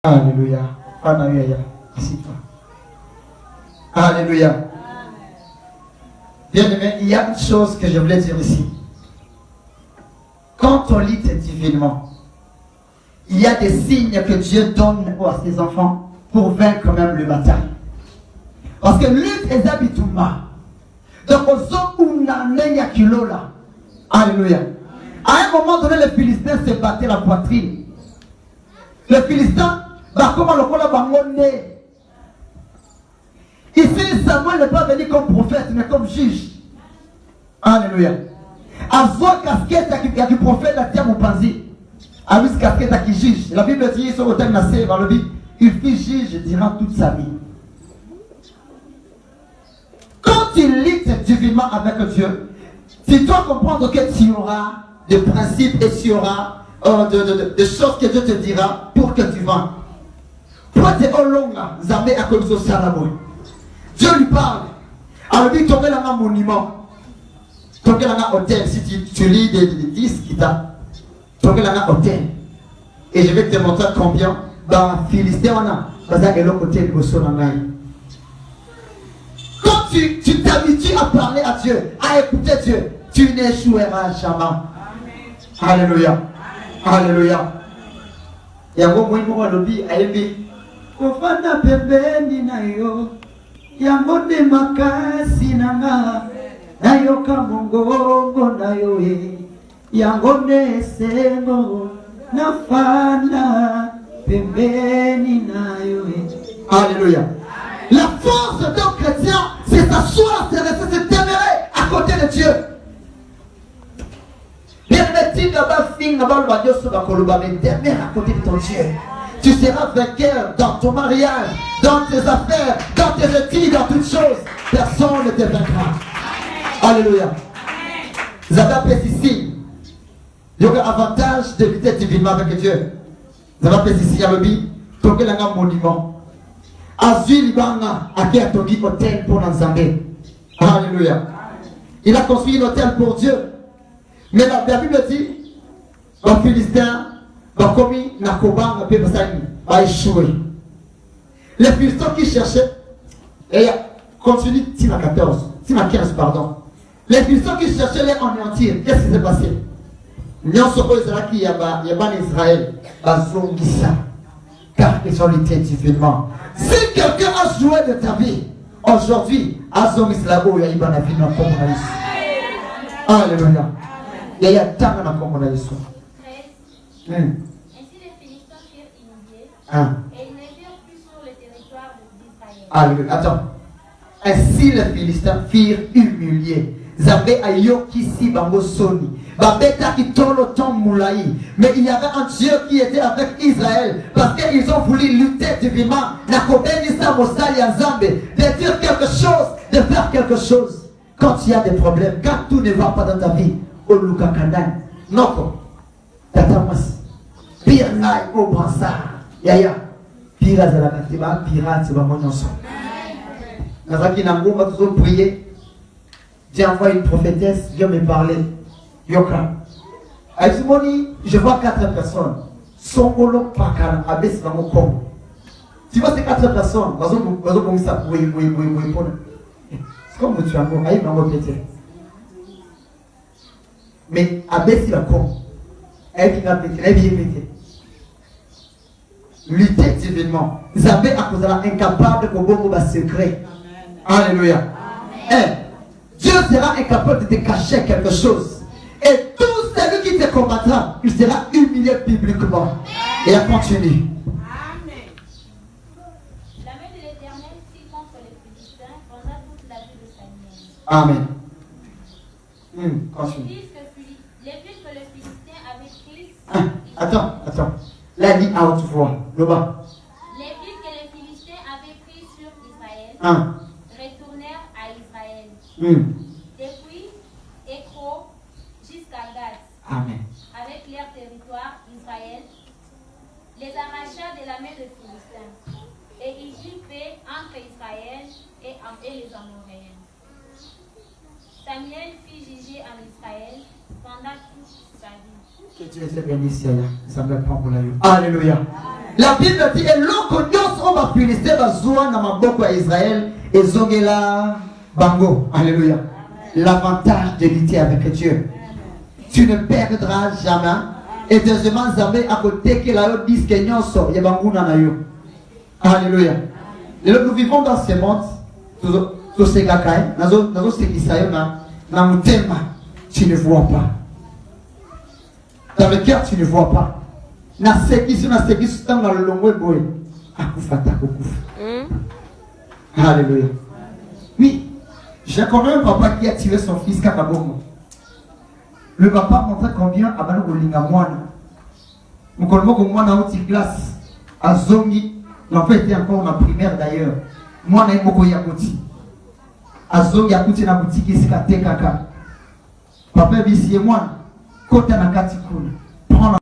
Alléluia. Alléluia. Alléluia. Bien aimé, il y a une chose que je voulais dire ici. Quand on lit divinement, il y a des signes que Dieu donne à ses enfants pour vaincre même le bataille. Parce que lutte est habituellement. Donc, aux hommes où on a un kilo là. Alléluia. À un moment donné, les Philistins se battaient la poitrine. Les Philistins, comment le cola bangoné. Ici, Samuel n'est pas venu comme prophète, mais comme juge. Alléluia. Avoir casquette qui prophète la terre au panzi. Avec casquette qui juge. La Bible dit, sur le thème nassé, dans le Bible, il fut juge durant toute sa vie. Quand tu lis divinement avec Dieu, tu dois comprendre que tu auras des principes et tu auras des choses que Dieu te dira pour que tu vends. Pour te olonga, zamé à cause de Salamo. Dieu lui parle. Alors il dit, tu as un monument. Tu as un hôtel. Si tu lis des disques, tu as un hôtel. Et je vais te montrer combien. Dans Philistin, on a. Parce que l'autre côté, le quand tu t'habitues à parler à Dieu, à écouter Dieu, tu n'échoueras jamais. Alléluia. Alléluia. Il y a un moment où on dit, Kofana pembeni nayo yamone makasi nanga nayo kamongongo nayo yangone sengo nafana pembeni nayo. Alléluia. La force d'un chrétien, c'est s'asseoir, c'est rester, c'est demeurer à côté de Dieu. Bien aimé, demeure à côté de ton Dieu. Tu seras vainqueur dans ton mariage, dans tes affaires, dans tes études, dans toutes choses. Personne ne te vaincra. Alléluia. Vous avez appris ici. Il y aura avantage d'éviter divinement avec Dieu. Vous avez appris ici, il y a le bi, toquer un monument. Azul Banga a créé un hôtel pour l'Anzambé. Alléluia. Il a construit un hôtel pour Dieu. Mais la Bible dit, les Philistins ont commis Nakobang a échoué. Les Philistins qui cherchaient, et continue, Tina 14, Tina 15, pardon. Les Philistins qui cherchaient les anéantir, qu'est-ce qui s'est passé? Nous sommes qui y a Israël, car ils ont lutté divinement. Si quelqu'un a joué de ta vie, aujourd'hui, Azom Islabo, il y a Ibana Fina Komonaïs. Alléluia. Il y a tant de Komonaïs. Ainsi les Philistins furent humiliés, et ils ne furent plus sur le territoire d'Israël. Alléluia. Attends. Ainsi les Philistins furent humiliés. Zabé ayo kisi bango soni. Babeta qui tolo ton moulaï. Mais il y avait un Dieu qui était avec Israël. Parce qu'ils ont voulu lutter divinement. Nakobeni sa mosali azambe. De dire quelque chose, de faire quelque chose. Quand il y a des problèmes, quand tout ne va pas dans ta vie, au luka kandan. Noko. Tatamas. Pire naï au brassard. Yaya. Pire azalakatiba. Pire atiba mononso. Nazaki nangumba toujours prier. J'ai envoyé une prophétesse, Dieu me parlait. Yoka. Aïsimoni, je vois 4 personnes. Songolo Pakala, Abes Lamokom. Tu vois ces 4 personnes, c'est comme tu as dit, Aïe Mango Pété. Mais Abes Lakom, elle vient péter. Lutter divinement. Zabé à cause de la incapable de Kobomo bas secret. Alléluia. Dieu sera incapable de te cacher quelque chose. Et tout celui qui te combattra, il sera humilié publiquement. Et elle continue. Amen. La main de l'Éternel fit contre les Philistins pendant toute la vie de Samuel. Amen. Continue. Les villes que les Philistins avaient prises. Attends. Là, dit à haute voix. Le bas. Les villes que les Philistins avaient prises sur Israël. Retournèrent à Israël. Depuis Écro jusqu'à Gath. Amen. Avec leur territoire, Israël les arracha de la main des Philistins. Et il eut paix entre Israël et les Amoréens. Samuel fit juger en Israël pendant toute sa vie. Que Dieu te bénisse, ça me prend pour la vie. Alléluia. La Bible dit eloko nyonso oyo bafiliste bazwa na maboko ya Israël ezongela bango. Alléluia. L'avantage de lutter avec Dieu. Tu ne perdras jamais. Et deuxièmement, Zambé à côté que la yo disque nyonso ya banguna na yo. Alléluia. Nous vivons dans ce monde. Tout ce gakaï, nazo sekisayo na mutema, tu ne vois pas. Dans le cœur, tu ne vois pas. Na sekisu tanga longwe boy. Akufata kukufa. Alléluia. Oui, je connais un papa qui a tiré son fils Kakabongo. Le papa montrait combien avant de linga moine. Mon colmo comme moi dans une classe à Zongi, l'enfant était encore en primaire d'ailleurs. Moi na moko yakoti. À Zongi akuti na boutique ici kaka. Papa bisi moi kota na kati kuna.